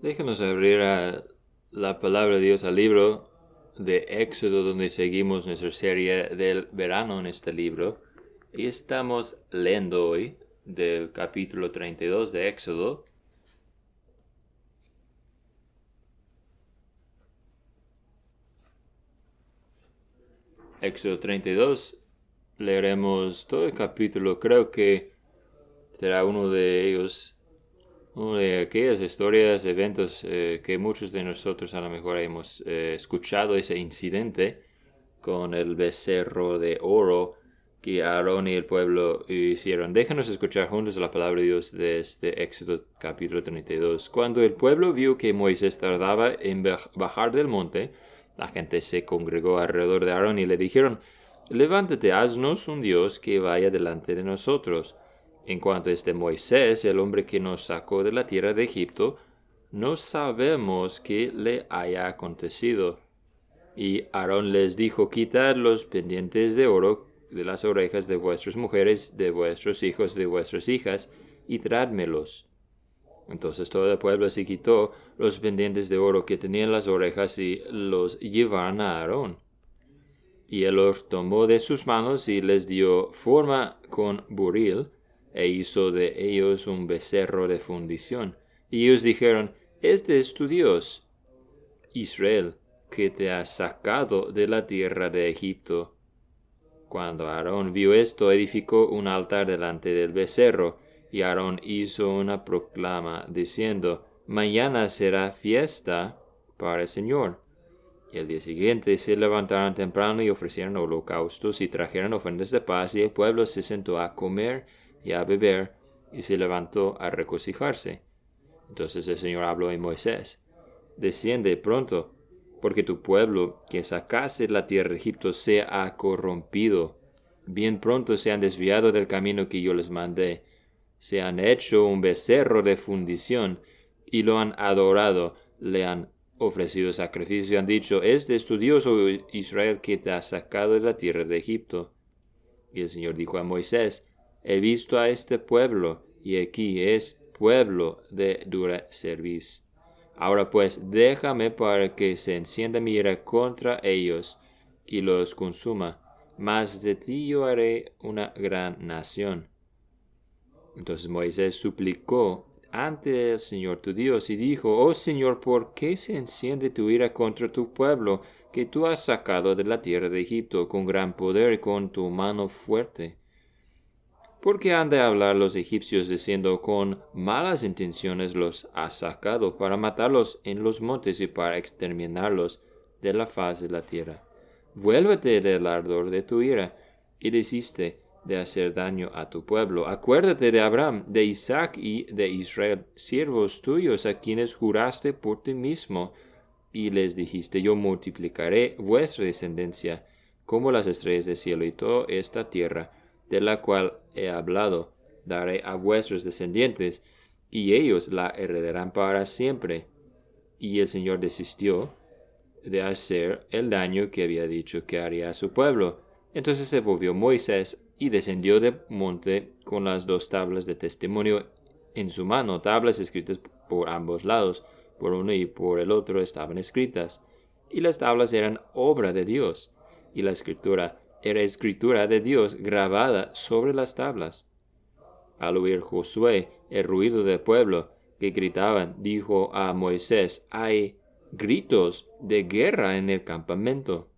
Déjanos abrir a la palabra de Dios al libro de Éxodo, donde seguimos nuestra serie del verano en este libro. Y estamos leyendo hoy del capítulo 32 de Éxodo. Éxodo 32, leeremos todo el capítulo. Creo que será uno de ellos, una de aquellas historias, eventos que muchos de nosotros a lo mejor hemos escuchado ese incidente con el becerro de oro que Aarón y el pueblo hicieron. Déjanos escuchar juntos la palabra de Dios de este Éxodo capítulo 32. Cuando el pueblo vio que Moisés tardaba en bajar del monte, la gente se congregó alrededor de Aarón y le dijeron: levántate, haznos un Dios que vaya delante de nosotros. En cuanto a este Moisés, el hombre que nos sacó de la tierra de Egipto, no sabemos qué le haya acontecido. Y Aarón les dijo: quitad los pendientes de oro de las orejas de vuestras mujeres, de vuestros hijos, de vuestras hijas, y traádmelos. Entonces todo el pueblo se quitó los pendientes de oro que tenían las orejas y los llevaron a Aarón. Y él los tomó de sus manos y les dio forma con buril, e hizo de ellos un becerro de fundición. Y ellos dijeron: este es tu Dios, Israel, que te ha sacado de la tierra de Egipto. Cuando Aarón vio esto, edificó un altar delante del becerro, y Aarón hizo una proclama, diciendo: mañana será fiesta para el Señor. Y el día siguiente se levantaron temprano y ofrecieron holocaustos y trajeron ofrendas de paz, y el pueblo se sentó a comer y a beber, y se levantó a regocijarse. Entonces el Señor habló a Moisés: desciende pronto, porque tu pueblo que sacaste de la tierra de Egipto se ha corrompido. Bien pronto se han desviado del camino que yo les mandé. Se han hecho un becerro de fundición y lo han adorado. Le han ofrecido sacrificios y han dicho: este es tu Dios, oh Israel, que te ha sacado de la tierra de Egipto. Y el Señor dijo a Moisés: he visto a este pueblo, y aquí es pueblo de dura cerviz. Ahora pues, déjame para que se encienda mi ira contra ellos y los consuma, mas de ti yo haré una gran nación. Entonces Moisés suplicó ante el Señor tu Dios y dijo: oh Señor, ¿por qué se enciende tu ira contra tu pueblo, que tú has sacado de la tierra de Egipto con gran poder y con tu mano fuerte? ¿Por qué han de hablar los egipcios diciendo: con malas intenciones los has sacado, para matarlos en los montes y para exterminarlos de la faz de la tierra? Vuélvete del ardor de tu ira, y desiste de hacer daño a tu pueblo. Acuérdate de Abraham, de Isaac y de Israel, siervos tuyos, a quienes juraste por ti mismo, y les dijiste: yo multiplicaré vuestra descendencia como las estrellas del cielo, y toda esta tierra de la cual he hablado daré a vuestros descendientes, y ellos la heredarán para siempre. Y el Señor desistió de hacer el daño que había dicho que haría a su pueblo. Entonces se volvió Moisés y descendió del monte con las dos tablas de testimonio en su mano, tablas escritas por ambos lados, por uno y por el otro estaban escritas. Y las tablas eran obra de Dios, y la escritura era escritura de Dios grabada sobre las tablas. Al oír Josué el ruido del pueblo que gritaban, dijo a Moisés: hay gritos de guerra en el campamento.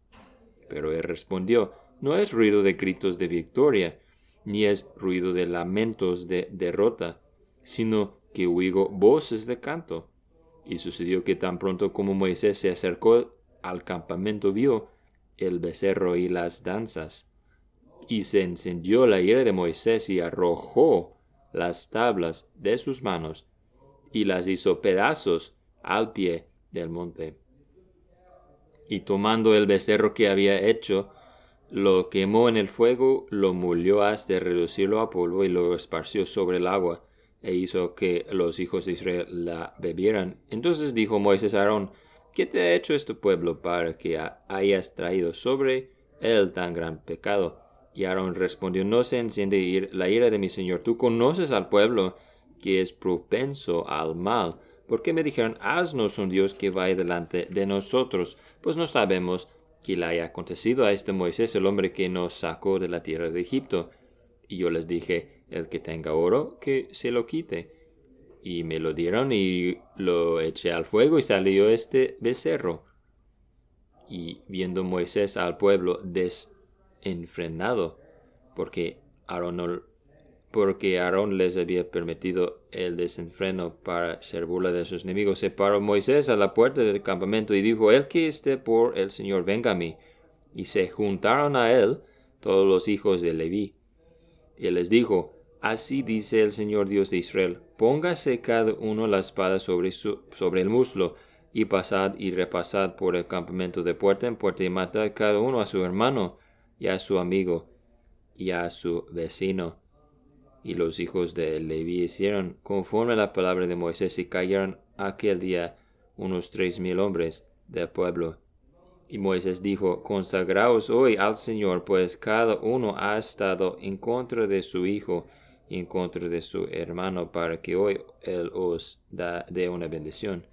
Pero él respondió: no es ruido de gritos de victoria, ni es ruido de lamentos de derrota, sino que oigo voces de canto. Y sucedió que tan pronto como Moisés se acercó al campamento, vio el becerro y las danzas. Y se encendió la ira de Moisés y arrojó las tablas de sus manos y las hizo pedazos al pie del monte. Y tomando el becerro que había hecho, lo quemó en el fuego, lo molió hasta reducirlo a polvo y lo esparció sobre el agua, e hizo que los hijos de Israel la bebieran. Entonces dijo Moisés a Aarón: ¿qué te ha hecho este pueblo para que hayas traído sobre él tan gran pecado? Y Aarón respondió: no se enciende la ira de mi señor. Tú conoces al pueblo, que es propenso al mal, porque me dijeron, haznos un Dios que vaya delante de nosotros, pues no sabemos qué le haya acontecido a este Moisés, el hombre que nos sacó de la tierra de Egipto. Y yo les dije, el que tenga oro, que se lo quite. Y me lo dieron y lo eché al fuego y salió este becerro. Y viendo Moisés al pueblo desenfrenado, porque Aarón les había permitido el desenfreno para hacer burla de sus enemigos, se paró Moisés a la puerta del campamento y dijo, el que esté por el Señor, venga a mí. Y se juntaron a él todos los hijos de Leví. Y él les dijo, así dice el Señor Dios de Israel, póngase cada uno la espada sobre el muslo, y pasad y repasad por el campamento de puerta en puerta, y matad cada uno a su hermano, y a su amigo, y a su vecino. Y los hijos de Leví hicieron conforme a la palabra de Moisés, y cayeron aquel día unos 3,000 hombres del pueblo. Y Moisés dijo, consagraos hoy al Señor, pues cada uno ha estado en contra de su hijo y en contra de su hermano, para que hoy él os dé una bendición.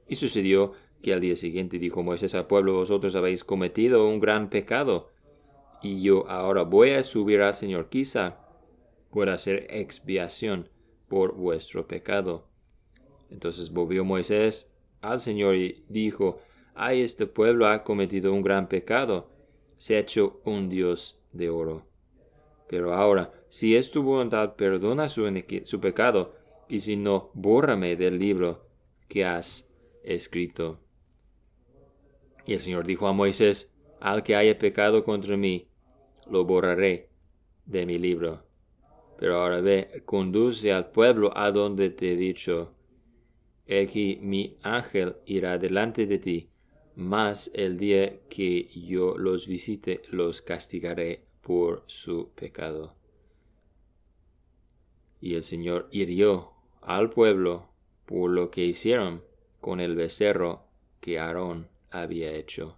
Y sucedió que al día siguiente dijo Moisés al pueblo, vosotros habéis cometido un gran pecado, y yo ahora voy a subir al Señor, quizá pueda hacer expiación por vuestro pecado. Entonces volvió Moisés al Señor y dijo, ay, este pueblo ha cometido un gran pecado, se ha hecho un Dios de oro. Pero ahora, si es tu voluntad, perdona su pecado, y si no, bórrame del libro que has escrito. Y el Señor dijo a Moisés, al que haya pecado contra mí, lo borraré de mi libro. Pero ahora ve, conduce al pueblo a donde te he dicho. Aquí mi ángel irá delante de ti, mas el día que yo los visite, los castigaré por su pecado. Y el Señor hirió al pueblo por lo que hicieron con el becerro que Aarón había hecho.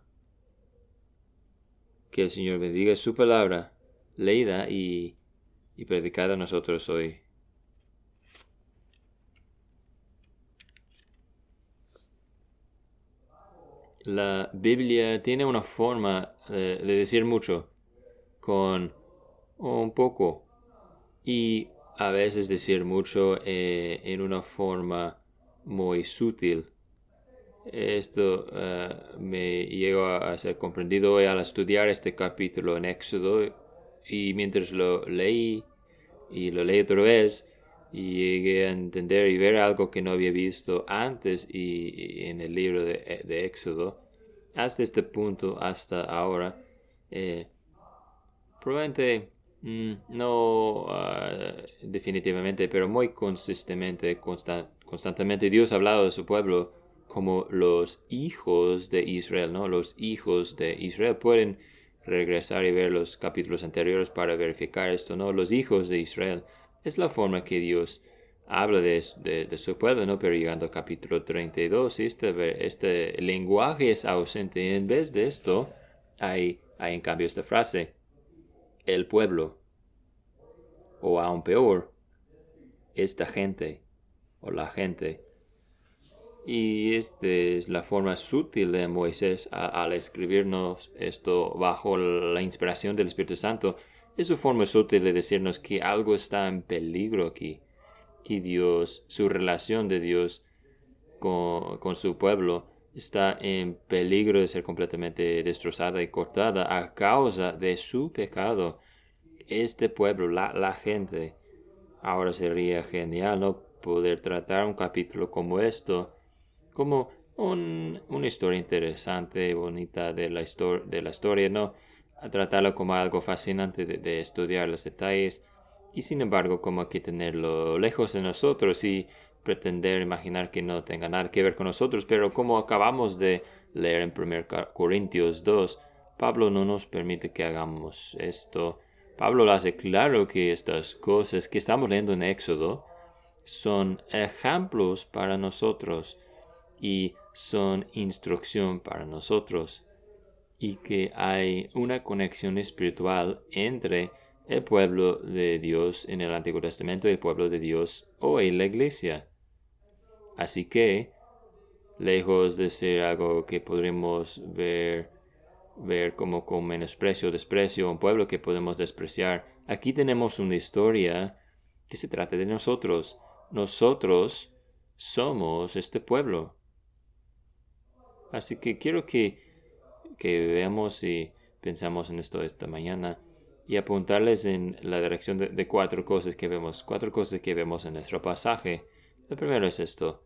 Que el Señor bendiga su palabra, leída y predicada a nosotros hoy. La Biblia tiene una forma de decir mucho con un poco y a veces decir mucho en una forma muy sutil. Esto me llegó a ser comprendido hoy al estudiar este capítulo en Éxodo, y mientras lo leí y lo leí otra vez y llegué a entender y ver algo que no había visto antes y en el libro de Éxodo hasta este punto, hasta ahora. Probablemente no definitivamente, pero muy constantemente Dios ha hablado de su pueblo como los hijos de Israel, ¿no? Los hijos de Israel. Pueden regresar y ver los capítulos anteriores para verificar esto, ¿no? Los hijos de Israel. Es la forma que Dios habla de su pueblo, ¿no? Pero llegando al capítulo 32, este lenguaje es ausente. Y en vez de esto, hay en cambio esta frase, el pueblo, o aún peor, esta gente, o la gente. Y esta es la forma sutil de Moisés al escribirnos esto bajo la inspiración del Espíritu Santo. Es su forma sutil de decirnos que algo está en peligro aquí, que Dios, su relación de Dios con su pueblo está en peligro de ser completamente destrozada y cortada a causa de su pecado. Este pueblo, la gente, ahora sería genial, ¿no? Poder tratar un capítulo como esto, como una historia interesante, bonita de la historia, ¿no? A tratarlo como algo fascinante de estudiar los detalles, y sin embargo como que tenerlo lejos de nosotros y pretender imaginar que no tenga nada que ver con nosotros. Pero como acabamos de leer en 1 Corintios 2, Pablo no nos permite que hagamos esto. Pablo lo hace claro que estas cosas que estamos leyendo en Éxodo son ejemplos para nosotros y son instrucción para nosotros, y que hay una conexión espiritual entre el pueblo de Dios en el Antiguo Testamento y el pueblo de Dios hoy, la iglesia. Así que, lejos de ser algo que podremos ver como con menosprecio o desprecio, un pueblo que podemos despreciar, aquí tenemos una historia que se trata de nosotros. Nosotros somos este pueblo. Así que quiero que veamos y pensamos en esto esta mañana y apuntarles en la dirección de cuatro cosas que vemos en nuestro pasaje. Lo primero es esto,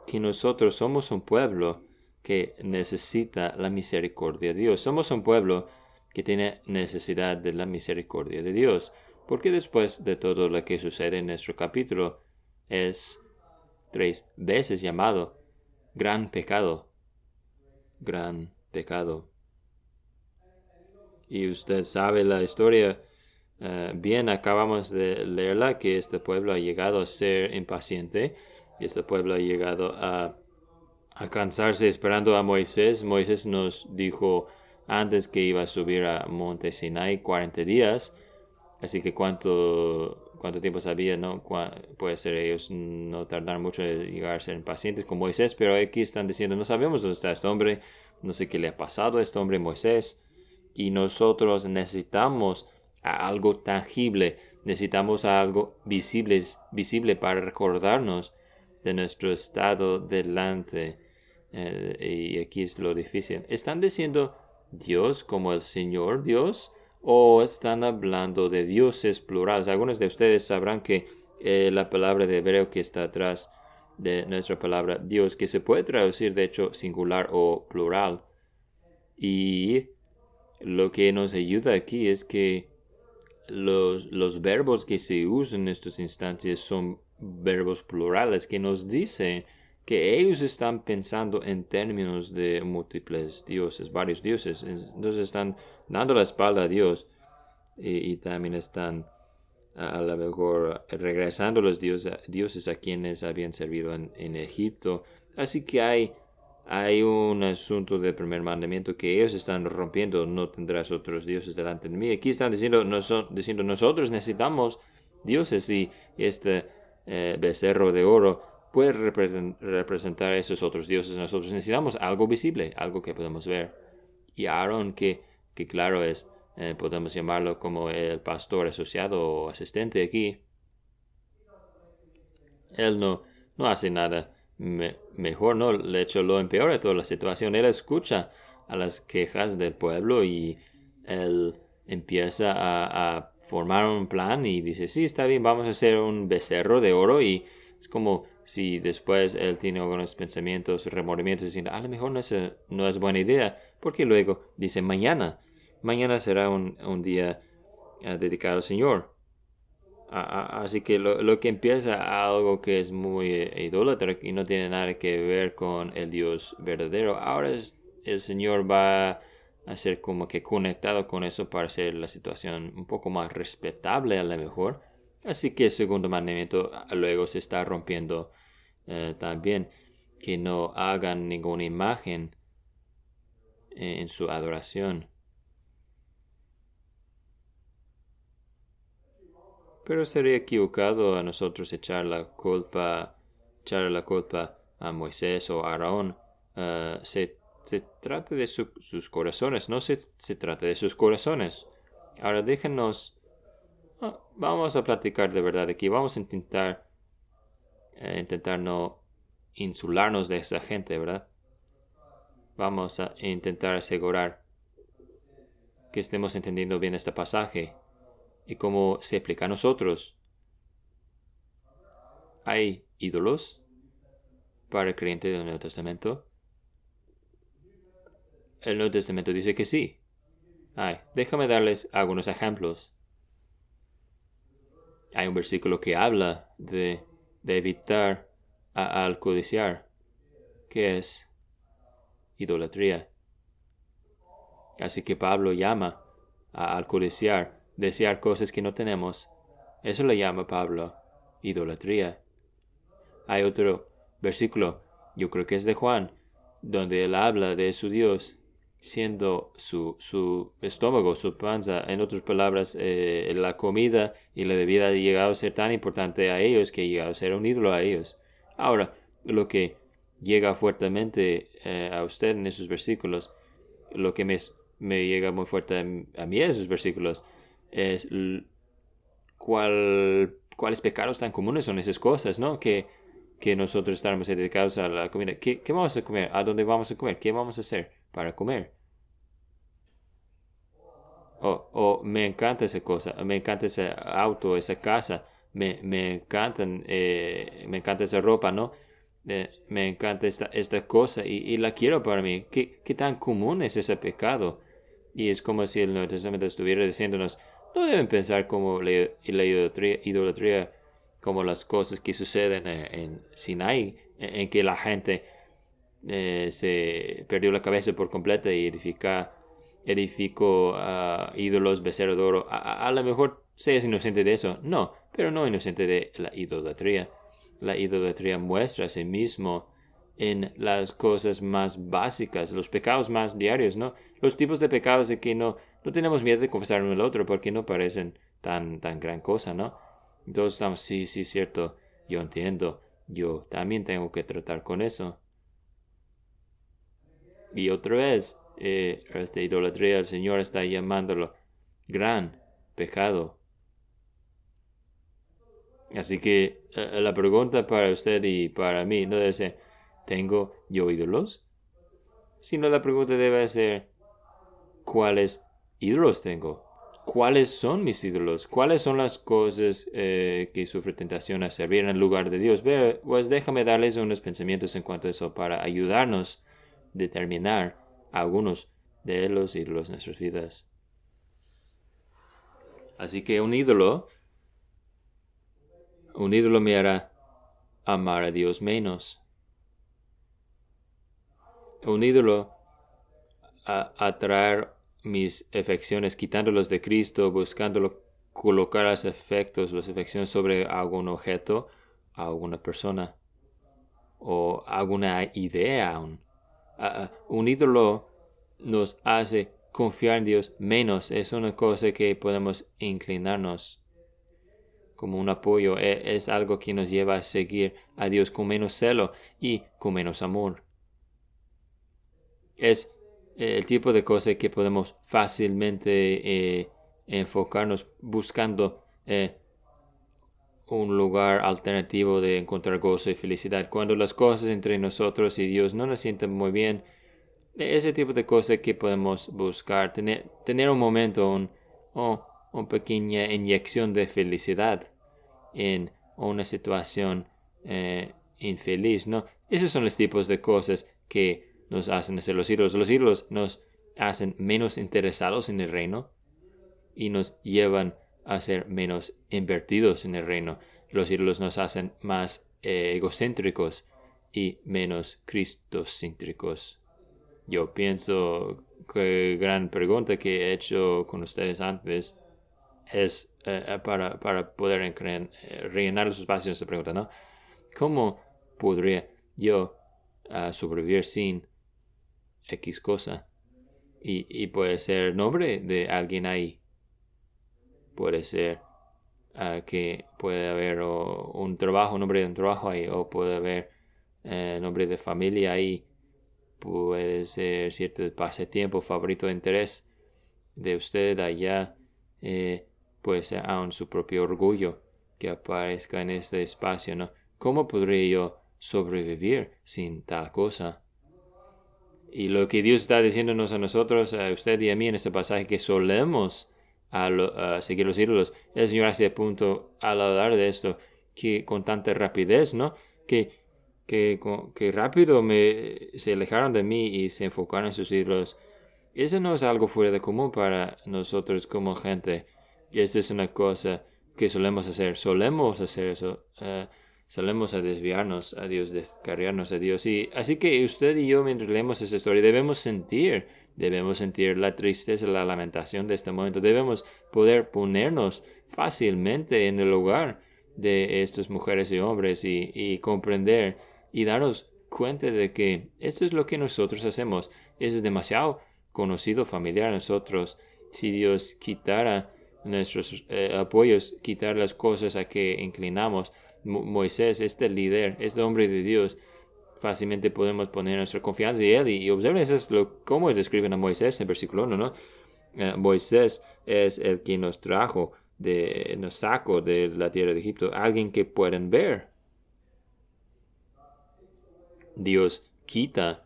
que nosotros somos un pueblo que necesita la misericordia de Dios. Somos un pueblo que tiene necesidad de la misericordia de Dios, porque después de todo lo que sucede en nuestro capítulo es 3 veces llamado gran pecado. Gran pecado. Y usted sabe la historia bien, acabamos de leerla, que este pueblo ha llegado a ser impaciente, y este pueblo ha llegado a cansarse esperando a Moisés. Moisés nos dijo antes que iba a subir a Monte Sinai 40 días, así que cuánto tiempo sabía, ¿no? Puede ser ellos no tardar mucho en llegar a ser impacientes con Moisés, pero aquí están diciendo, no sabemos dónde está este hombre, no sé qué le ha pasado a este hombre Moisés, y nosotros necesitamos algo tangible, necesitamos algo visible para recordarnos de nuestro estado delante. Y aquí es lo difícil. ¿Están diciendo Dios como el Señor Dios? ¿O están hablando de dioses plurales? Algunos de ustedes sabrán que la palabra de hebreo que está atrás de nuestra palabra Dios, que se puede traducir de hecho singular o plural. Y lo que nos ayuda aquí es que los verbos que se usan en estas instancias son verbos plurales, que nos dicen que ellos están pensando en términos de múltiples dioses, varios dioses. Entonces están dando la espalda a Dios y también están a lo mejor regresando los dioses a quienes habían servido en Egipto. Así que hay un asunto del primer mandamiento que ellos están rompiendo. No tendrás otros dioses delante de mí. Aquí están diciendo nosotros necesitamos dioses, y este becerro de oro puede representar a esos otros dioses. Nosotros necesitamos algo visible, algo que podemos ver. Y Aarón, que claro es, podemos llamarlo como el pastor asociado o asistente aquí, él no hace nada mejor, ¿no? De hecho, lo empeora toda la situación. Él escucha a las quejas del pueblo y él empieza a formar un plan y dice, sí, está bien, vamos a hacer un becerro de oro. Y es como si después él tiene algunos pensamientos, remordimientos, diciendo, a lo mejor no es buena idea, porque luego dice, mañana será un día dedicado al Señor. Así que lo que empieza algo que es muy idólatra y no tiene nada que ver con el Dios verdadero, ahora el Señor va a ser como que conectado con eso para hacer la situación un poco más respetable a lo mejor. Así que el segundo mandamiento luego se está rompiendo también, que no hagan ninguna imagen en su adoración. Pero sería equivocado a nosotros echarle la culpa a Moisés o a Aarón. Se trata de sus corazones, no se trata de sus corazones. Ahora déjenos, vamos a platicar de verdad aquí, vamos a intentar no insularnos de esa gente, ¿verdad? Vamos a intentar asegurar que estemos entendiendo bien este pasaje y cómo se aplica a nosotros. ¿Hay ídolos para el creyente del Nuevo Testamento? El Nuevo Testamento dice que sí. Déjame darles algunos ejemplos. Hay un versículo que habla de evitar al codiciar, que es idolatría. Así que Pablo llama al codiciar, desear cosas que no tenemos. Eso le llama Pablo idolatría. Hay otro versículo, yo creo que es de Juan, donde él habla de su Dios siendo su estómago, su panza. En otras palabras, la comida y la bebida ha llegado a ser tan importante a ellos que ha llegado a ser un ídolo a ellos. Ahora, lo que llega fuertemente a usted en esos versículos, lo que me llega muy fuerte a mí en esos versículos, es cuáles pecados tan comunes son esas cosas, ¿no? Que nosotros estamos dedicados a la comida. ¿Qué vamos a comer? ¿A dónde vamos a comer? ¿Qué vamos a hacer para comer? Me encanta esa cosa, me encanta ese auto, esa casa, me encantan, me encanta esa ropa, ¿no? Me encanta esta cosa y la quiero para mí. ¿Qué tan común es ese pecado? Y es como si el Nuevo Testamento estuviera diciéndonos, no deben pensar como la idolatría, como las cosas que suceden en Sinai, en que la gente se perdió la cabeza por completo y edificó ídolos, becerro de oro. A lo mejor seas inocente de eso, no, pero no inocente de la idolatría. La idolatría muestra a sí mismo en las cosas más básicas, los pecados más diarios, ¿no? Los tipos de pecados de que no tenemos miedo de confesar uno al otro porque no parecen tan gran cosa, ¿no? Entonces estamos, sí, cierto, yo entiendo, yo también tengo que tratar con eso. Y otra vez, esta idolatría, el Señor está llamándolo gran pecado. Así que la pregunta para usted y para mí no debe ser, ¿tengo yo ídolos? Sino la pregunta debe ser, ¿cuáles ídolos tengo? ¿Cuáles son mis ídolos? ¿Cuáles son las cosas que sufre tentación a servir en lugar de Dios? Pues déjame darles unos pensamientos en cuanto a eso para ayudarnos a determinar algunos de los ídolos en nuestras vidas. Así que un ídolo me hará amar a Dios menos. Un ídolo atraer mis afecciones, quitándolos de Cristo, buscándolo colocar las afecciones sobre algún objeto, alguna persona o alguna idea aún. Un ídolo nos hace confiar en Dios menos. Es una cosa que podemos inclinarnos como un apoyo. Es algo que nos lleva a seguir a Dios con menos celo y con menos amor. Es el tipo de cosa que podemos fácilmente enfocarnos buscando un lugar alternativo de encontrar gozo y felicidad. Cuando las cosas entre nosotros y Dios no nos sienten muy bien, ese tipo de cosas que podemos buscar, tener un momento, una pequeña inyección de felicidad en una situación infeliz, ¿no? Esos son los tipos de cosas que nos hacen hacer los ídolos. Los ídolos nos hacen menos interesados en el reino y nos llevan a ser menos invertidos en el reino. Los ídolos nos hacen más egocéntricos y menos cristocéntricos. Yo pienso que gran pregunta que he hecho con ustedes antes es para poder rellenar los espacios de esta pregunta, ¿no? ¿Cómo podría yo sobrevivir sin X cosa? Y puede ser nombre de alguien ahí. Puede ser que puede haber un trabajo, nombre de un trabajo ahí, o puede haber nombre de familia ahí. Puede ser cierto pasatiempo, favorito de interés de usted allá. Puede ser aún su propio orgullo que aparezca en este espacio, ¿no? ¿Cómo podría yo sobrevivir sin tal cosa? Y lo que Dios está diciéndonos a nosotros, a usted y a mí en este pasaje, que solemos a seguir los ídolos, el Señor hace a punto al hablar de esto, que con tanta rapidez, ¿no? Que rápido se alejaron de mí y se enfocaron en sus ídolos. Eso no es algo fuera de común para nosotros como gente. Y esta es una cosa que solemos hacer. Solemos hacer eso. Solemos a desviarnos a Dios, descarriarnos a Dios. Y así que usted y yo, mientras leemos esta historia, debemos sentir la tristeza, la lamentación de este momento. Debemos poder ponernos fácilmente en el lugar de estas mujeres y hombres y comprender y darnos cuenta de que esto es lo que nosotros hacemos. Es demasiado conocido, familiar a nosotros. Si Dios quitara nuestros apoyos, quitar las cosas a que inclinamos, Moisés, este líder, este hombre de Dios, fácilmente podemos poner nuestra confianza en Él. Y observen eso es cómo describen a Moisés en versículo 1, ¿no? Moisés es el que nos trajo, nos sacó de la tierra de Egipto, alguien que pueden ver. Dios quita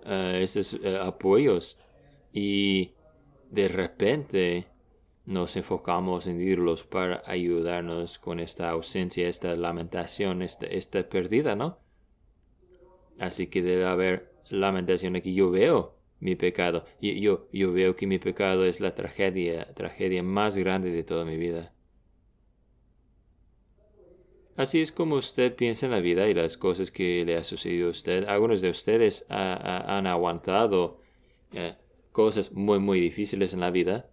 estos apoyos y de repente nos enfocamos en irlos para ayudarnos con esta ausencia, esta lamentación, esta pérdida, ¿no? Así que debe haber lamentación aquí. Yo veo mi pecado. Y yo veo que mi pecado es la tragedia más grande de toda mi vida. Así es como usted piensa en la vida y las cosas que le ha sucedido a usted. Algunos de ustedes han aguantado cosas muy, muy difíciles en la vida.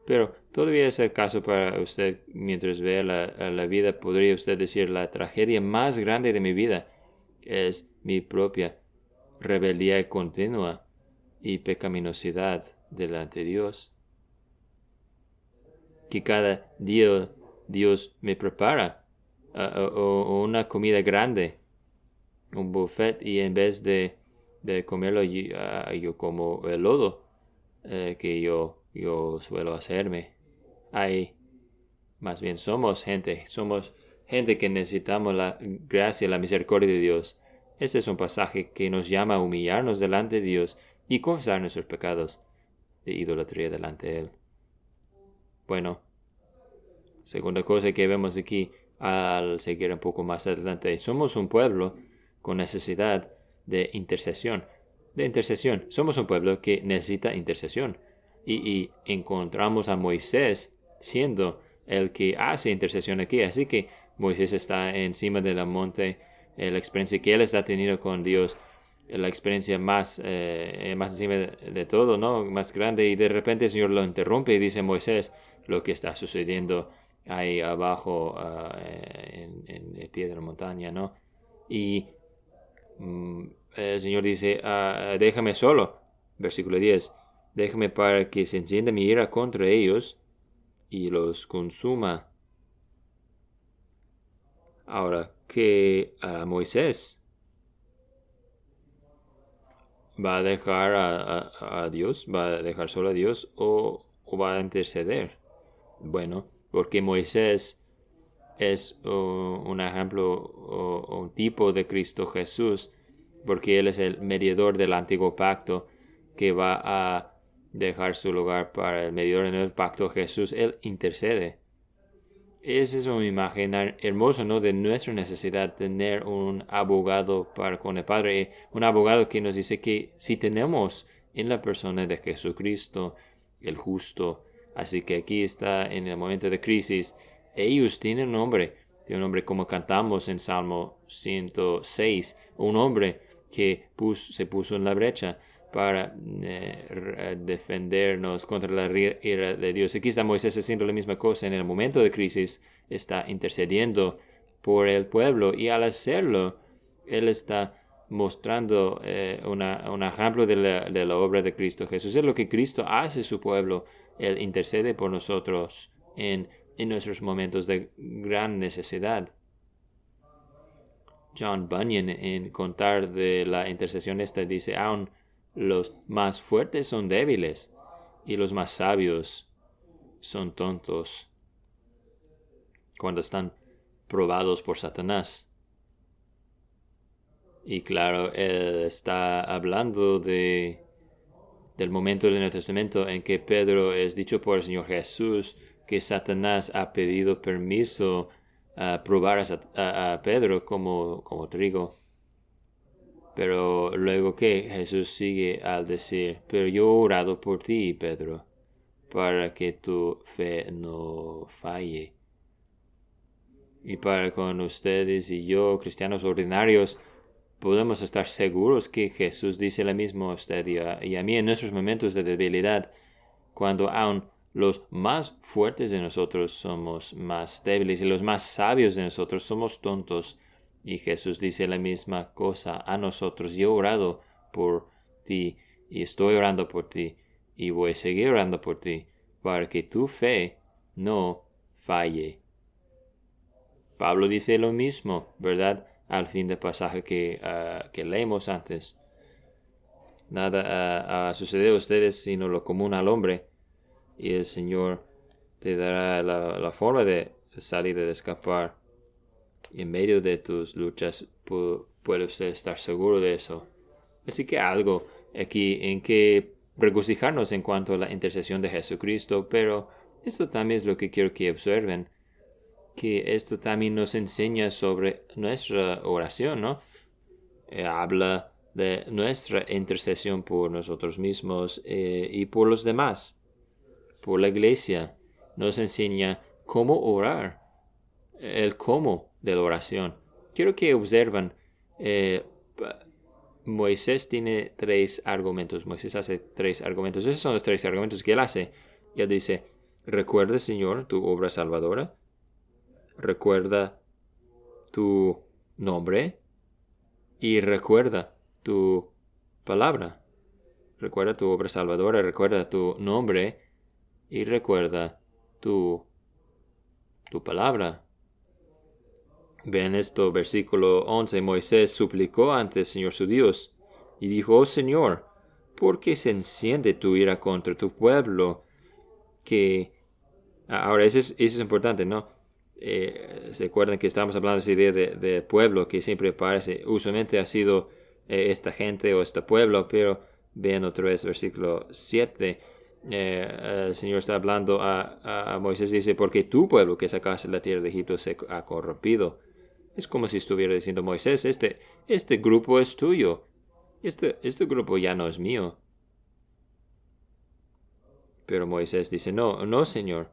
Pero todavía es el caso para usted, mientras vea la vida, podría usted decir, la tragedia más grande de mi vida es mi propia rebeldía continua y pecaminosidad delante de Dios. Que cada día Dios me prepara una comida grande, un buffet, y en vez de comerlo yo como el lodo que yo suelo hacerme. Más bien somos gente que necesitamos la gracia, la misericordia de Dios. Este es un pasaje que nos llama a humillarnos delante de Dios y confesar nuestros pecados de idolatría delante de Él. Bueno, segunda cosa que vemos aquí al seguir un poco más adelante, somos un pueblo con necesidad de intercesión. Somos un pueblo que necesita intercesión. Y encontramos a Moisés siendo el que hace intercesión aquí. Así que Moisés está encima del monte, la experiencia que él está teniendo con Dios, la experiencia más encima de todo, ¿no? Más grande. Y de repente el Señor lo interrumpe y dice: Moisés, lo que está sucediendo ahí abajo en el pie de la montaña, ¿no? Y el Señor dice: déjame solo. Versículo 10. Déjame para que se encienda mi ira contra ellos y los consuma. Ahora, que a Moisés va a dejar a Dios, va a dejar solo a Dios o va a interceder. Bueno, porque Moisés es un ejemplo o un tipo de Cristo Jesús, porque Él es el mediador del antiguo pacto que va a dejar su lugar para el mediador en el pacto Jesús. Él intercede. Esa es una imagen hermosa, ¿no? De nuestra necesidad de tener un abogado para con el Padre. Un abogado que nos dice que si tenemos en la persona de Jesucristo, el justo. Así que aquí está en el momento de crisis. Ellos tienen un hombre como cantamos en Salmo 106. Un hombre que se puso en la brecha para defendernos contra la ira de Dios. Aquí está Moisés haciendo la misma cosa en el momento de crisis, está intercediendo por el pueblo, y al hacerlo, él está mostrando un ejemplo de la obra de Cristo Jesús. Es lo que Cristo hace a su pueblo. Él intercede por nosotros en nuestros momentos de gran necesidad. John Bunyan, en contar de la intercesión dice: aún los más fuertes son débiles y los más sabios son tontos cuando están probados por Satanás. Y claro, él está hablando del momento del Nuevo Testamento en que Pedro es dicho por el Señor Jesús que Satanás ha pedido permiso a probar a Pedro como trigo. Pero luego que Jesús sigue al decir: pero yo he orado por ti, Pedro, para que tu fe no falle. Y para con ustedes y yo, cristianos ordinarios, podemos estar seguros que Jesús dice lo mismo a usted y a mí en nuestros momentos de debilidad, cuando aún los más fuertes de nosotros somos más débiles y los más sabios de nosotros somos tontos. Y Jesús dice la misma cosa a nosotros: yo he orado por ti y estoy orando por ti y voy a seguir orando por ti para que tu fe no falle. Pablo dice lo mismo, ¿verdad? al fin del pasaje que leímos antes. Nada ha sucedido a ustedes sino lo común al hombre, y el Señor te dará la forma de salir, de escapar. Y en medio de tus luchas puedes estar seguro de eso. Así que algo aquí en que regocijarnos en cuanto a la intercesión de Jesucristo, pero esto también es lo que quiero que observen, que esto también nos enseña sobre nuestra oración, ¿no? Habla de nuestra intercesión por nosotros mismos y por los demás, por la iglesia. Nos enseña cómo orar, el cómo de la oración. Quiero que observen, Moisés tiene 3 argumentos. Moisés hace 3 argumentos. Esos son los 3 argumentos que él hace. Y él dice, recuerda, Señor, tu obra salvadora. Recuerda tu nombre. Y recuerda tu palabra. Recuerda tu obra salvadora. Recuerda tu nombre. Y recuerda tu palabra. Vean esto, versículo 11. Moisés suplicó ante el Señor su Dios y dijo, oh Señor, ¿por qué se enciende tu ira contra tu pueblo? Ahora, eso es importante, ¿no? ¿Se acuerdan que estamos hablando de esa idea de pueblo que siempre parece, usualmente ha sido esta gente o este pueblo, pero vean otra vez versículo 7. El Señor está hablando a Moisés y dice, porque tu pueblo que sacaste de la tierra de Egipto se ha corrompido. Es como si estuviera diciendo, Moisés, este grupo es tuyo. Este grupo ya no es mío. Pero Moisés dice, no, Señor.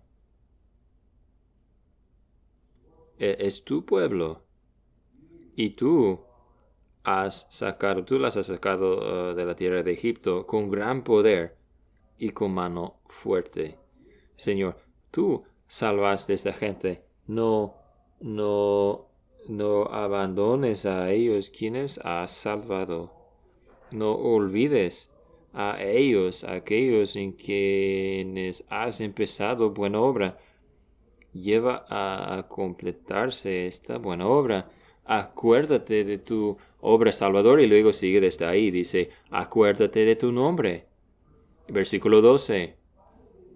Es tu pueblo. Y tú las has sacado de la tierra de Egipto con gran poder y con mano fuerte. Señor, tú salvaste a esta gente. No abandones a ellos quienes has salvado. No olvides a ellos, aquellos en quienes has empezado buena obra. Lleva a completarse esta buena obra. Acuérdate de tu obra salvadora. Y luego sigue desde ahí. Dice, acuérdate de tu nombre. Versículo 12.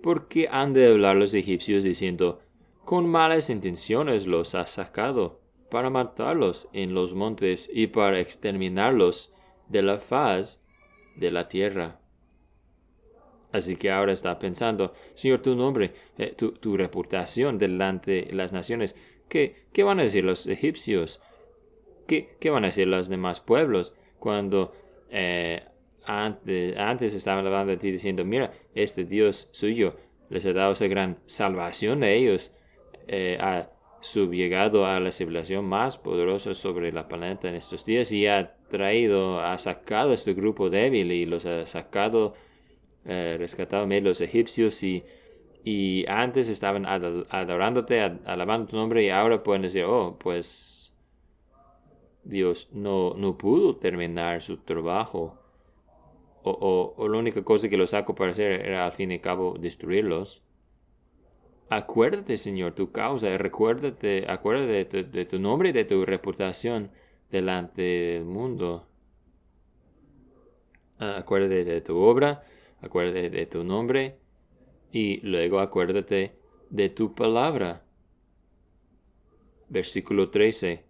¿Por qué han de hablar los egipcios diciendo, con malas intenciones los has sacado, para matarlos en los montes y para exterminarlos de la faz de la tierra? Así que ahora está pensando, Señor, tu nombre, tu reputación delante de las naciones, ¿qué van a decir los egipcios? ¿Qué van a decir los demás pueblos cuando antes estaban hablando de ti diciendo, mira, este Dios suyo les ha dado esa gran salvación a ellos, ha subyugado a la civilización más poderosa sobre la planeta en estos días y ha sacado a este grupo débil y los ha sacado, rescatado a los egipcios y antes estaban adorándote, alabando tu nombre y ahora pueden decir, oh, pues Dios no pudo terminar su trabajo. O la única cosa que lo sacó para hacer era al fin y al cabo destruirlos. Acuérdate, Señor, tu causa. Acuérdate de tu nombre y de tu reputación delante del mundo. Acuérdate de tu obra. Acuérdate de tu nombre. Y luego acuérdate de tu palabra. Versículo 13.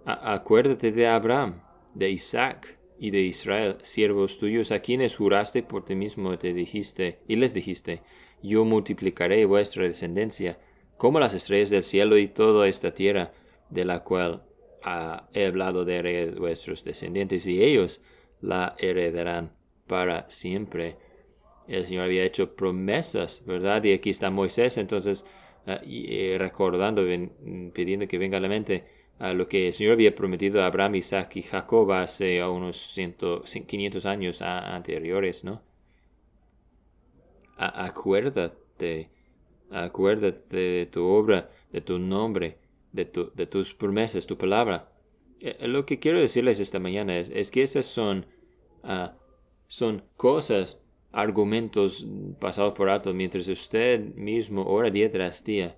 Acuérdate de Abraham, de Isaac y de Israel, siervos tuyos, a quienes juraste por ti mismo y les dijiste, yo multiplicaré vuestra descendencia como las estrellas del cielo y toda esta tierra, de la cual he hablado de vuestros descendientes, y ellos la heredarán para siempre. El Señor había hecho promesas, ¿verdad? Y aquí está Moisés, entonces, recordando, pidiendo que venga a la mente lo que el Señor había prometido a Abraham, Isaac y Jacob hace unos 500 años anteriores, ¿no? Acuérdate de tu obra, de tu nombre, de tus promesas, tu palabra. Lo que quiero decirles esta mañana es que esas son cosas, argumentos pasados por alto mientras usted mismo ora día tras día.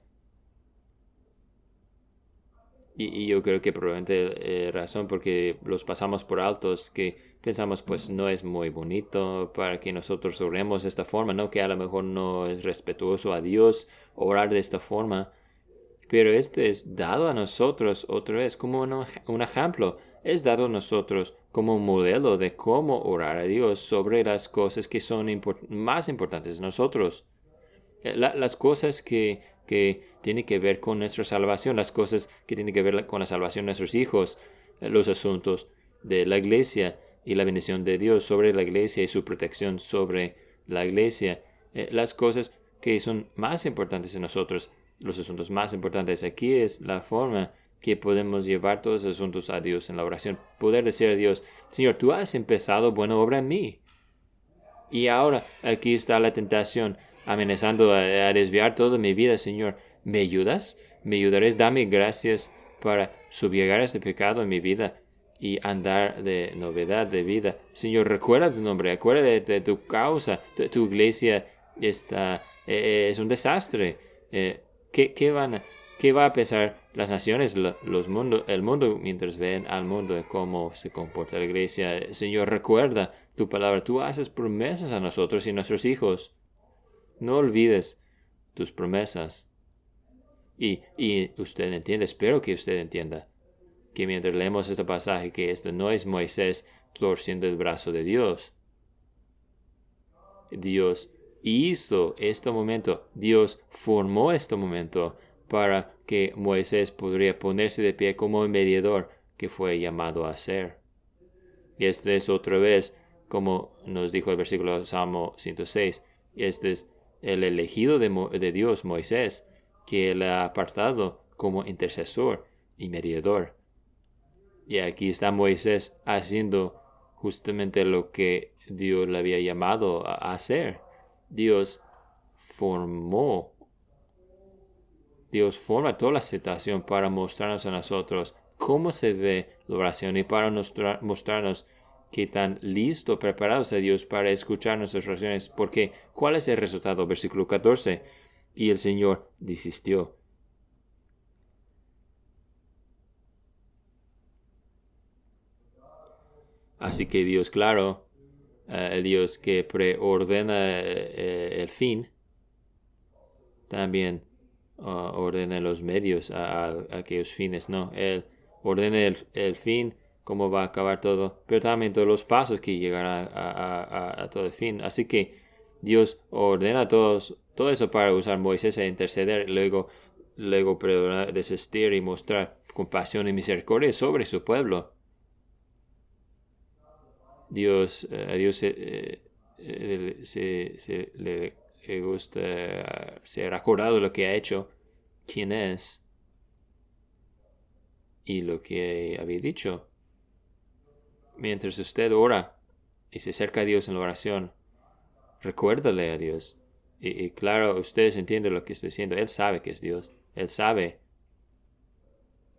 Y yo creo que probablemente razón porque los pasamos por altos, que pensamos pues no es muy bonito para que nosotros oremos de esta forma, ¿no? Que a lo mejor no es respetuoso a Dios orar de esta forma. Pero este es dado a nosotros otra vez como un ejemplo. Es dado a nosotros como un modelo de cómo orar a Dios sobre las cosas que son más importantes de nosotros. Las cosas que tienen que ver con nuestra salvación, las cosas que tienen que ver con la salvación de nuestros hijos, los asuntos de la iglesia y la bendición de Dios sobre la iglesia y su protección sobre la iglesia, las cosas que son más importantes en nosotros, los asuntos más importantes. Aquí es la forma que podemos llevar todos los asuntos a Dios en la oración. Poder decir a Dios, Señor, tú has empezado buena obra en mí. Y ahora aquí está la tentación amenazando a desviar toda mi vida, Señor. ¿Me ayudas? ¿Me ayudarás? Dame gracias para subjugar este pecado en mi vida y andar de novedad de vida. Señor, recuerda tu nombre, acuérdate de tu causa. Tu iglesia es un desastre. ¿Qué va a pensar las naciones, el mundo, mientras ven al mundo y cómo se comporta la iglesia? Señor, recuerda tu palabra. Tú haces promesas a nosotros y a nuestros hijos. No olvides tus promesas. Y usted entiende, espero que usted entienda, que mientras leemos este pasaje, que esto no es Moisés torciendo el brazo de Dios. Dios hizo este momento, Dios formó este momento para que Moisés podría ponerse de pie como el mediador que fue llamado a ser. Y esto es otra vez, como nos dijo el versículo de Salmo 106, este es el elegido de Dios, Moisés, que él ha apartado como intercesor y mediador. Y aquí está Moisés haciendo justamente lo que Dios le había llamado a hacer. Dios forma toda la situación para mostrarnos a nosotros cómo se ve la oración y para mostrarnos qué tan listo, preparados a Dios para escuchar nuestras oraciones. Porque, ¿cuál es el resultado? Versículo 14. Y el Señor desistió. Así que Dios, claro, el Dios que preordena el fin, también ordena los medios a aquellos fines. No, Él ordena el fin, cómo va a acabar todo, pero también todos los pasos que llegarán a todo el fin. Así que Dios ordena todo eso para usar Moisés a interceder, luego desistir y mostrar compasión y misericordia sobre su pueblo. A Dios le gusta ser acordado de lo que ha hecho, quién es y lo que había dicho. Mientras usted ora y se acerca a Dios en la oración, recuérdale a Dios. Y claro, ustedes entienden lo que estoy diciendo. Él sabe que es Dios. Él sabe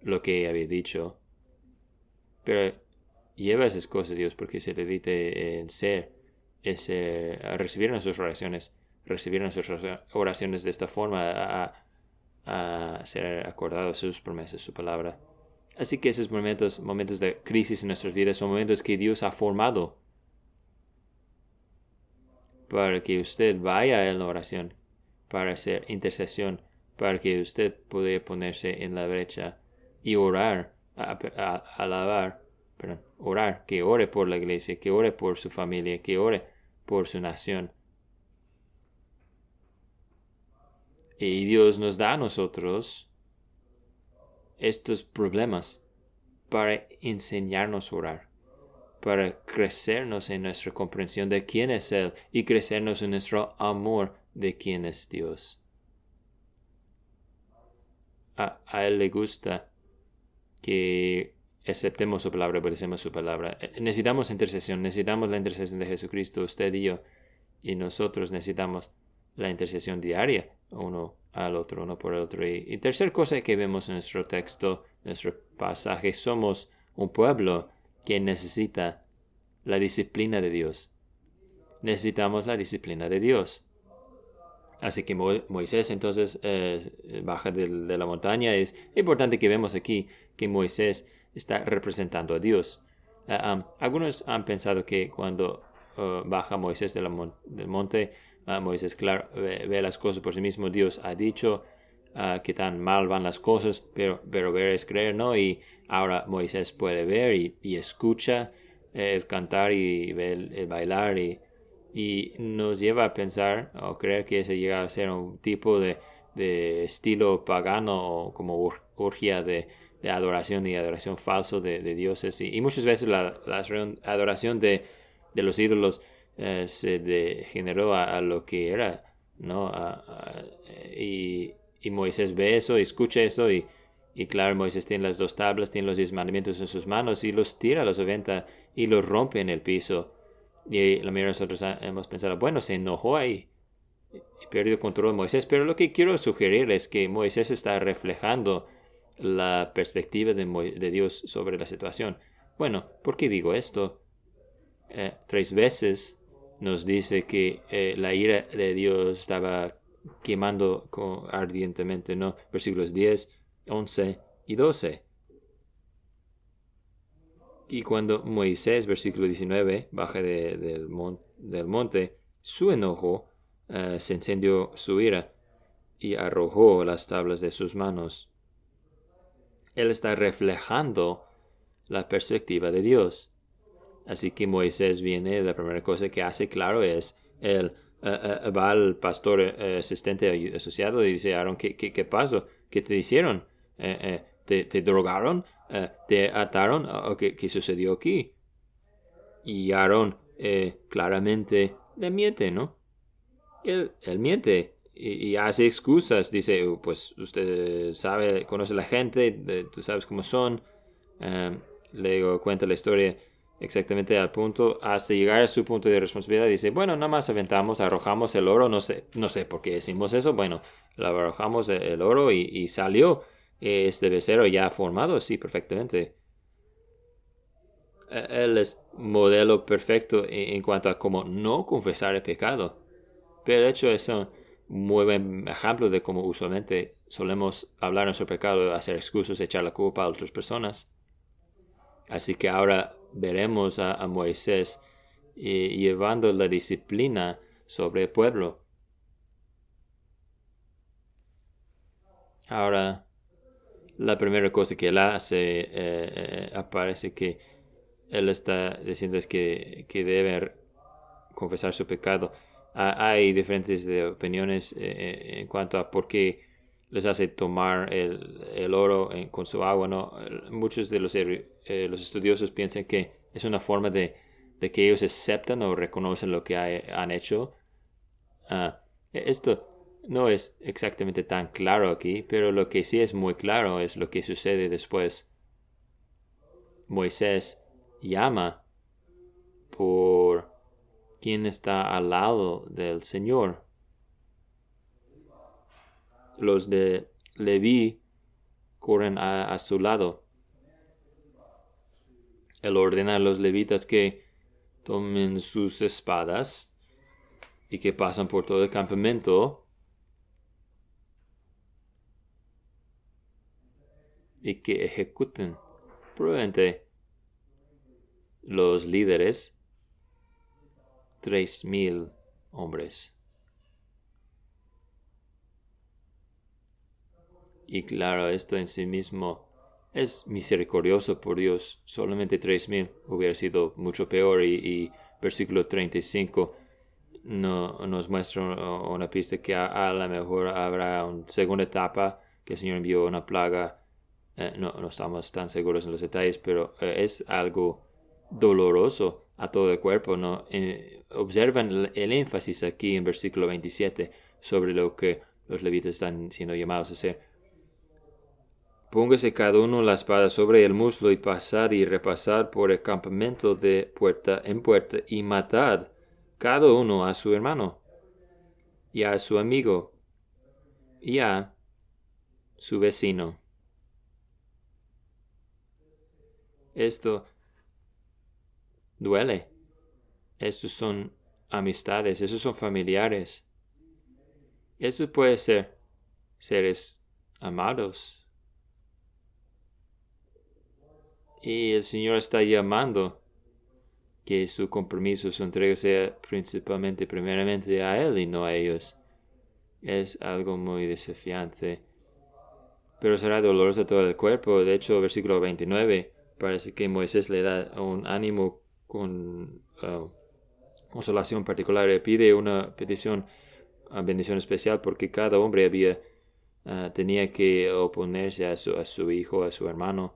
lo que había dicho. Pero lleva esas cosas a Dios porque se dedica a recibir nuestras oraciones de esta forma, a ser acordados sus promesas, su palabra. Así que esos momentos de crisis en nuestras vidas son momentos que Dios ha formado para que usted vaya en la oración, para hacer intercesión, para que usted pueda ponerse en la brecha y orar, orar, que ore por la iglesia, que ore por su familia, que ore por su nación. Y Dios nos da a nosotros estos problemas para enseñarnos a orar, para crecernos en nuestra comprensión de quién es Él y crecernos en nuestro amor de quién es Dios. A Él le gusta que aceptemos su palabra, obedecemos su palabra. Necesitamos intercesión, necesitamos la intercesión de Jesucristo, usted y yo, y nosotros necesitamos la intercesión diaria, uno al otro, uno por el otro. Y tercer cosa que vemos en nuestro texto, nuestro pasaje, somos un pueblo que necesita la disciplina de Dios. Necesitamos la disciplina de Dios. Así que Moisés entonces baja de la montaña. Es importante que vemos aquí que Moisés está representando a Dios. Algunos han pensado que cuando baja Moisés del monte, Moisés, claro, ve las cosas por sí mismo. Dios ha dicho que tan mal van las cosas, pero ver es creer, ¿no? Y ahora Moisés puede ver y escucha el cantar y ver el bailar y nos lleva a pensar o creer que ese llega a ser un tipo de estilo pagano o como orgía de adoración y adoración falso de dioses. Y muchas veces la adoración de los ídolos se degeneró a lo que era, ¿no? Y Moisés ve eso, escucha eso y claro, Moisés tiene las 2 tablas, tiene los 10 mandamientos en sus manos y los tira, los aventa y los rompe en el piso. Y la mayoría de nosotros hemos pensado, bueno, se enojó ahí y perdió el control de Moisés. Pero lo que quiero sugerir es que Moisés está reflejando la perspectiva de Dios sobre la situación. Bueno, ¿por qué digo esto? 3 veces nos dice que la ira de Dios estaba quemando ardientemente, ¿no? Versículos 10, 11 y 12. Y cuando Moisés, versículo 19, baja del monte, su enojo se encendió su ira y arrojó las tablas de sus manos. Él está reflejando la perspectiva de Dios. Así que Moisés viene, la primera cosa que hace, claro, es él va al pastor asistente asociado y dice, Aarón, ¿qué pasó? ¿Qué te hicieron? ¿Te drogaron? ¿Te ataron? ¿Qué sucedió aquí? Y Aarón claramente le miente, ¿no? Él miente y hace excusas. Dice, pues usted sabe, conoce a la gente, tú sabes cómo son. Le cuenta la historia exactamente al punto, hasta llegar a su punto de responsabilidad. Dice, bueno, nada más aventamos, arrojamos el oro, no sé por qué decimos eso. Bueno, lo arrojamos el oro y salió este becerro ya formado, sí, perfectamente. Él es modelo perfecto en cuanto a cómo no confesar el pecado. Pero de hecho es un muy buen ejemplo de cómo usualmente solemos hablar de nuestro pecado, hacer excusas, echar la culpa a otras personas. Así que ahora veremos a Moisés llevando la disciplina sobre el pueblo. Ahora, la primera cosa que él hace, aparece que él está diciendo es que debe confesar su pecado. Hay diferentes opiniones en cuanto a por qué les hace tomar el oro con su agua, ¿no? Muchos de los estudiosos piensan que es una forma de que ellos aceptan o reconocen lo que han hecho. Esto no es exactamente tan claro aquí, pero lo que sí es muy claro es lo que sucede después. Moisés llama por quien está al lado del Señor. Los de Leví corren a su lado. Él ordena a los levitas que tomen sus espadas y que pasan por todo el campamento y que ejecuten. Probablemente los líderes, 3,000 hombres. Y claro, esto en sí mismo es misericordioso por Dios. Solamente 3,000 hubiera sido mucho peor. Y versículo 35 nos muestra una pista que a lo mejor habrá una segunda etapa, que el Señor envió una plaga. No estamos tan seguros en los detalles, pero es algo doloroso a todo el cuerpo, ¿no? Observan el énfasis aquí en versículo 27 sobre lo que los levitas están siendo llamados a hacer. Póngase cada uno la espada sobre el muslo y pasad y repasad por el campamento de puerta en puerta y matad cada uno a su hermano y a su amigo y a su vecino. Esto duele. Estos son amistades, esos son familiares. Eso puede ser seres amados. Y el Señor está llamando que su compromiso, su entrega sea primeramente a Él y no a ellos. Es algo muy desafiante. Pero será doloroso a todo el cuerpo. De hecho, versículo 29, parece que Moisés le da un ánimo con consolación particular. Le pide una petición, bendición especial, porque cada hombre tenía que oponerse a su hijo, a su hermano.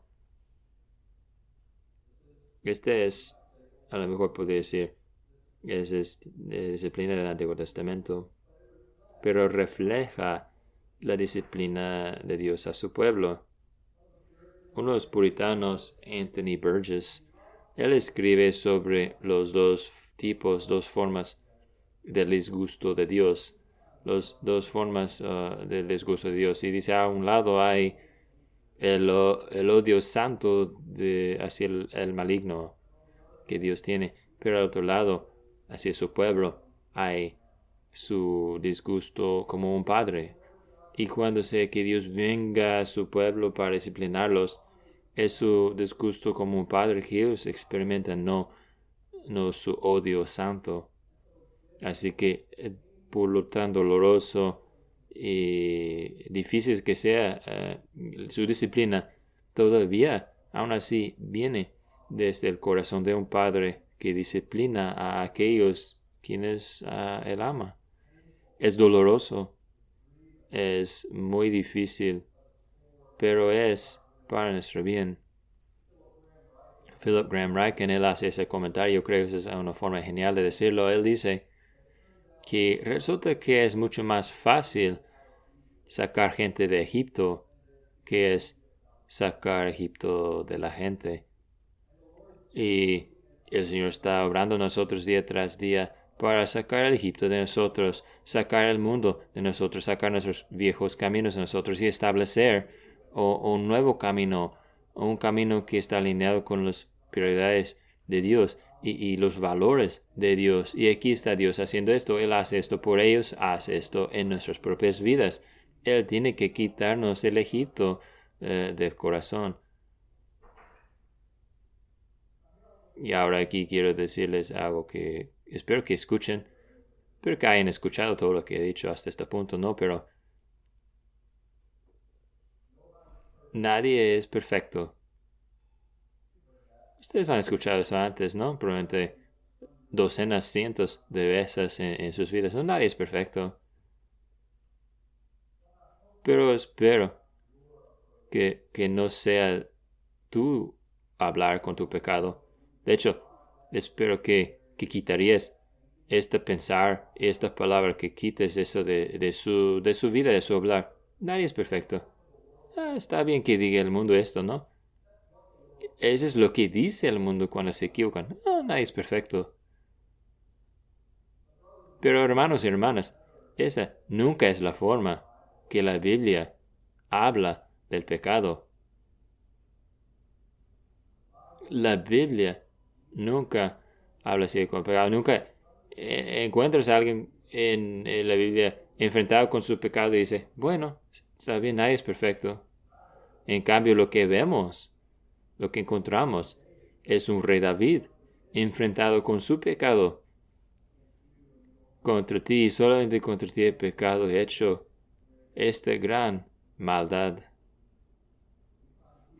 Este es, a lo mejor podría decir, es disciplina del Antiguo Testamento, pero refleja la disciplina de Dios a su pueblo. Uno de los puritanos, Anthony Burgess, él escribe sobre los dos formas del disgusto de Dios, las dos formas del disgusto de Dios. Y dice, a un lado hay el odio santo hacia el maligno que Dios tiene, pero al otro lado, hacia su pueblo, hay su disgusto como un padre. Y cuando sea que Dios venga a su pueblo para disciplinarlos, es su disgusto como un padre que ellos experimentan, no su odio santo. Así que, por lo tan doloroso y difícil que sea su disciplina, todavía, aún así, viene desde el corazón de un padre que disciplina a aquellos quienes él ama. Es doloroso, es muy difícil, pero es para nuestro bien. Philip Graham Ryken, él hace ese comentario, creo que es una forma genial de decirlo. Él dice que resulta que es mucho más fácil sacar gente de Egipto que es sacar Egipto de la gente. Y el Señor está obrando en nosotros día tras día para sacar el Egipto de nosotros, sacar el mundo de nosotros, sacar nuestros viejos caminos de nosotros y establecer un nuevo camino, un camino que está alineado con las prioridades de Dios y los valores de Dios. Y aquí está Dios haciendo esto. Él hace esto por ellos, hace esto en nuestras propias vidas. Él tiene que quitarnos el Egipto del corazón. Y ahora aquí quiero decirles algo que espero que escuchen. Espero que hayan escuchado todo lo que he dicho hasta este punto, ¿no? Pero nadie es perfecto. Ustedes han escuchado eso antes, ¿no? Probablemente docenas, cientos de veces en sus vidas. No, nadie es perfecto. Pero espero que no sea tú hablar con tu pecado. De hecho, espero que quitarías pensar, esta palabra, que quites eso de su vida, de su hablar. Nadie es perfecto. Está bien que diga el mundo esto, ¿no? Eso es lo que dice el mundo cuando se equivocan. No, nadie es perfecto. Pero hermanos y hermanas, esa nunca es la forma que la Biblia habla del pecado. La Biblia nunca habla así de pecado. Nunca encuentras a alguien en la Biblia enfrentado con su pecado y dice, bueno, está bien, nadie es perfecto. En cambio, lo que vemos, lo que encontramos, es un rey David enfrentado con su pecado. Contra ti, solamente contra ti, he pecado, he hecho esta gran maldad.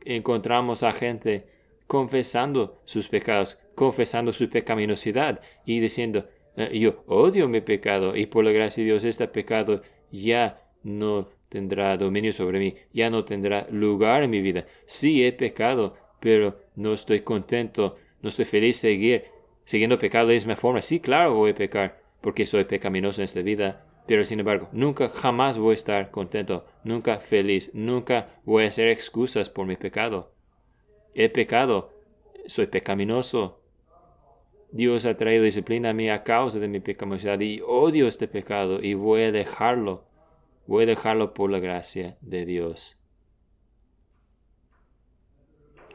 Encontramos a gente confesando sus pecados, confesando su pecaminosidad y diciendo, yo odio mi pecado y por la gracia de Dios este pecado ya no tendrá dominio sobre mí, ya no tendrá lugar en mi vida. Sí he pecado, pero no estoy contento, no estoy feliz siguiendo pecado de la misma forma. Sí, claro, voy a pecar porque soy pecaminoso en esta vida, pero sin embargo, nunca, jamás voy a estar contento, nunca feliz, nunca voy a hacer excusas por mi pecado. He pecado, soy pecaminoso. Dios ha traído disciplina a mí a causa de mi pecaminosidad y odio este pecado y voy a dejarlo. Voy a dejarlo por la gracia de Dios.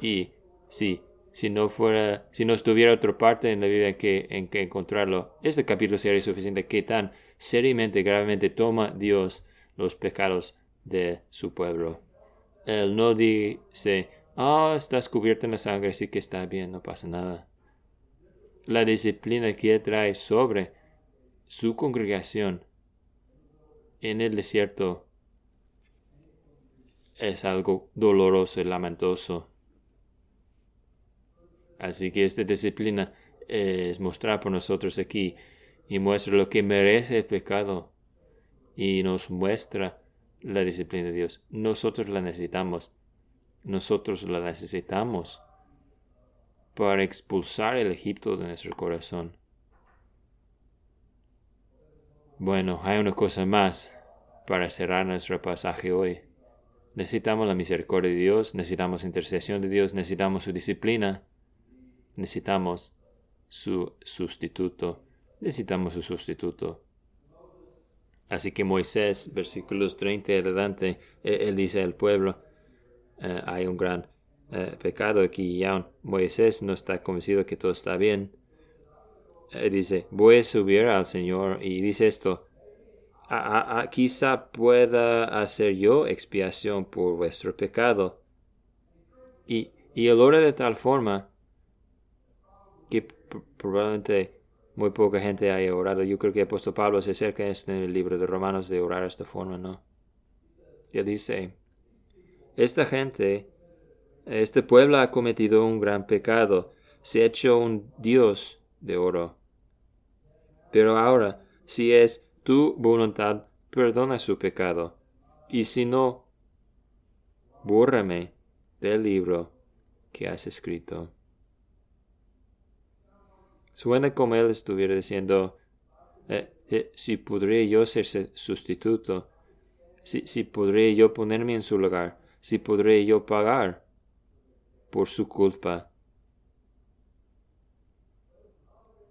Y si no estuviera otra parte en la vida en que encontrarlo, este capítulo sería suficiente. Que tan seriamente, gravemente toma Dios los pecados de su pueblo. Él no dice, estás cubierto en la sangre, así que está bien, no pasa nada. La disciplina que Él trae sobre su congregación en el desierto es algo doloroso y lamentoso. Así que esta disciplina es mostrar por nosotros aquí y muestra lo que merece el pecado y nos muestra la disciplina de Dios. Nosotros la necesitamos. Nosotros la necesitamos para expulsar el Egipto de nuestro corazón. Bueno, hay una cosa más para cerrar nuestro pasaje hoy. Necesitamos la misericordia de Dios, necesitamos intercesión de Dios, necesitamos su disciplina, necesitamos su sustituto. Necesitamos su sustituto. Así que Moisés, versículos 30 adelante, él dice al pueblo, hay un gran pecado aquí y aún Moisés no está convencido que todo está bien. Dice, voy a subir al Señor y dice esto, quizá pueda hacer yo expiación por vuestro pecado. Y él ora de tal forma que probablemente muy poca gente haya orado. Yo creo que el apóstol Pablo se acerca a esto en el libro de Romanos de orar de esta forma, ¿no? Él dice, esta gente, este pueblo ha cometido un gran pecado, se ha hecho un Dios de oro. Pero ahora, si es tu voluntad, perdona su pecado, y si no, bórrame del libro que has escrito. Suena como él estuviera diciendo, si podría yo ser sustituto, si podría yo ponerme en su lugar, si podría yo pagar por su culpa.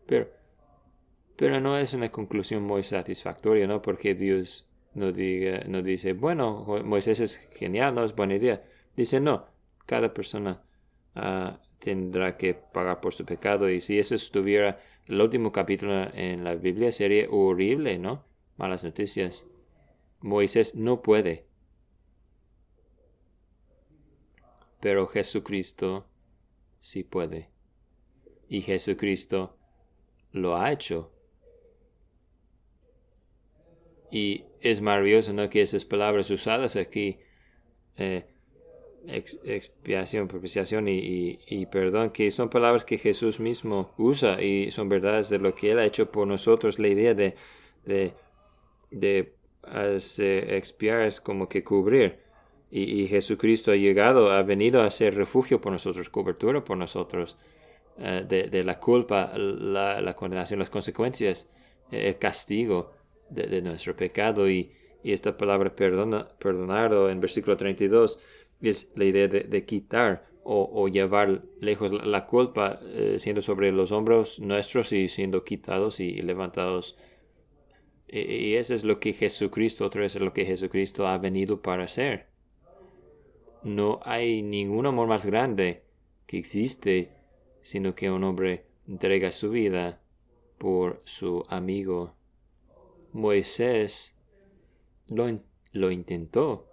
Pero no es una conclusión muy satisfactoria, ¿no? Porque Dios no dice, bueno, Moisés es genial, no es buena idea. Dice, no, cada persona tendrá que pagar por su pecado. Y si eso estuviera el último capítulo en la Biblia, sería horrible, ¿no? Malas noticias. Moisés no puede. Pero Jesucristo sí puede. Y Jesucristo lo ha hecho. Y es maravilloso, ¿no? Que esas palabras usadas aquí, expiación, propiciación y perdón, que son palabras que Jesús mismo usa y son verdades de lo que Él ha hecho por nosotros. La idea de expiar es como que cubrir. Y Jesucristo ha venido a ser refugio por nosotros, cobertura por nosotros, de la culpa, la condenación, las consecuencias, el castigo de nuestro pecado. Y esta palabra perdonar en versículo 32 es la idea de quitar o llevar lejos la culpa, siendo sobre los hombros nuestros y siendo quitados y levantados. Y eso es lo que Jesucristo, otra vez es lo que Jesucristo ha venido para hacer. No hay ningún amor más grande que existe, sino que un hombre entrega su vida por su amigo. Moisés lo intentó,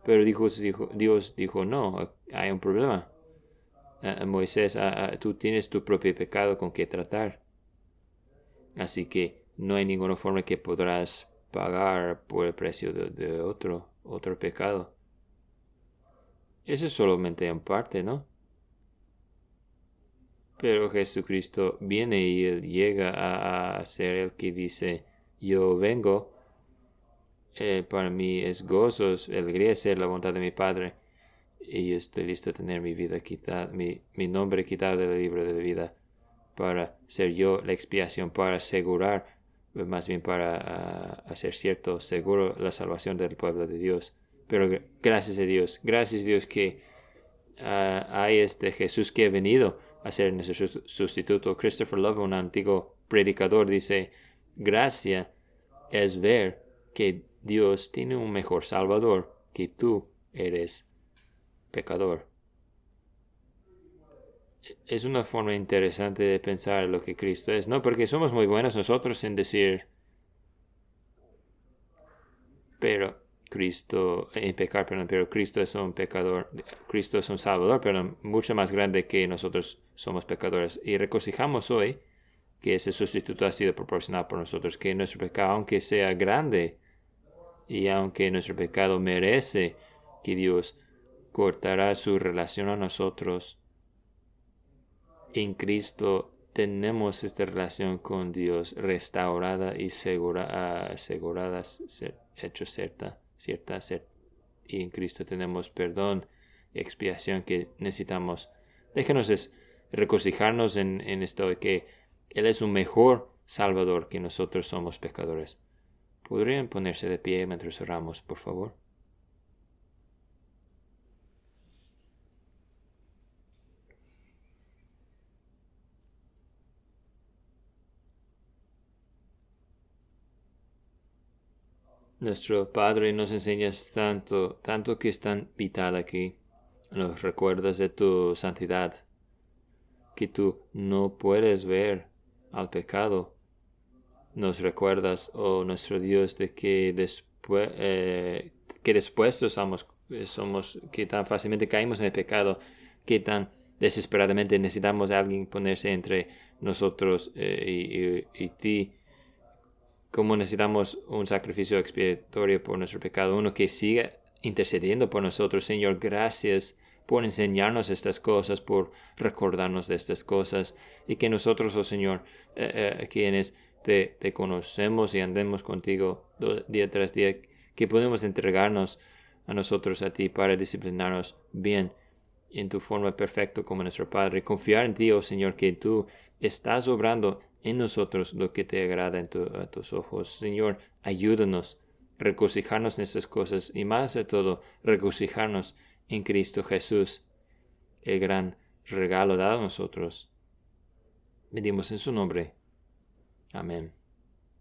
pero Dios dijo, no, hay un problema. Moisés, tú tienes tu propio pecado con que tratar. Así que no hay ninguna forma que podrás pagar por el precio de otro pecado. Eso es solamente en parte, ¿no? Pero Jesucristo viene y Él llega a ser el que dice, yo vengo, para mí es gozo, es alegría ser la voluntad de mi Padre, y yo estoy listo a tener mi vida quitada, mi nombre quitado del libro de la vida, para ser yo la expiación, para asegurar, más bien para hacer cierto, seguro la salvación del pueblo de Dios. Pero gracias a Dios que hay este Jesús que ha venido a ser nuestro sustituto. Christopher Love, un antiguo predicador, dice, gracia es ver que Dios tiene un mejor Salvador, que tú eres pecador. Es una forma interesante de pensar lo que Cristo es, ¿no? Porque somos muy buenos nosotros en decir, pero Cristo, en pecar, perdón, pero Cristo es un pecador, Cristo es un salvador, pero mucho más grande que nosotros somos pecadores. Y regocijamos hoy que ese sustituto ha sido proporcionado por nosotros, que nuestro pecado, aunque sea grande, y aunque nuestro pecado merece que Dios cortará su relación a nosotros, en Cristo tenemos esta relación con Dios restaurada y asegurada, hecho cierta. Y en Cristo tenemos perdón y expiación que necesitamos. Déjenos regocijarnos en esto, que Él es un mejor Salvador que nosotros somos pecadores. ¿Podrían ponerse de pie mientras oramos, por favor? Nuestro Padre, nos enseñas tanto que es tan vital aquí. Nos recuerdas de tu santidad, que tú no puedes ver al pecado. Nos recuerdas, oh nuestro Dios, de que después somos, que tan fácilmente caímos en el pecado, que tan desesperadamente necesitamos a alguien ponerse entre nosotros y ti. Como necesitamos un sacrificio expiatorio por nuestro pecado, uno que siga intercediendo por nosotros. Señor, gracias por enseñarnos estas cosas, por recordarnos de estas cosas, y que nosotros, oh Señor, quienes te conocemos y andemos contigo día tras día, que podemos entregarnos a nosotros, a ti, para disciplinarnos bien en tu forma perfecta como nuestro Padre. Confiar en ti, oh Señor, que tú estás obrando en nosotros lo que te agrada a tus ojos. Señor, ayúdanos a regocijarnos en estas cosas, y más de todo, regocijarnos en Cristo Jesús, el gran regalo dado a nosotros. Pedimos en su nombre. Amén.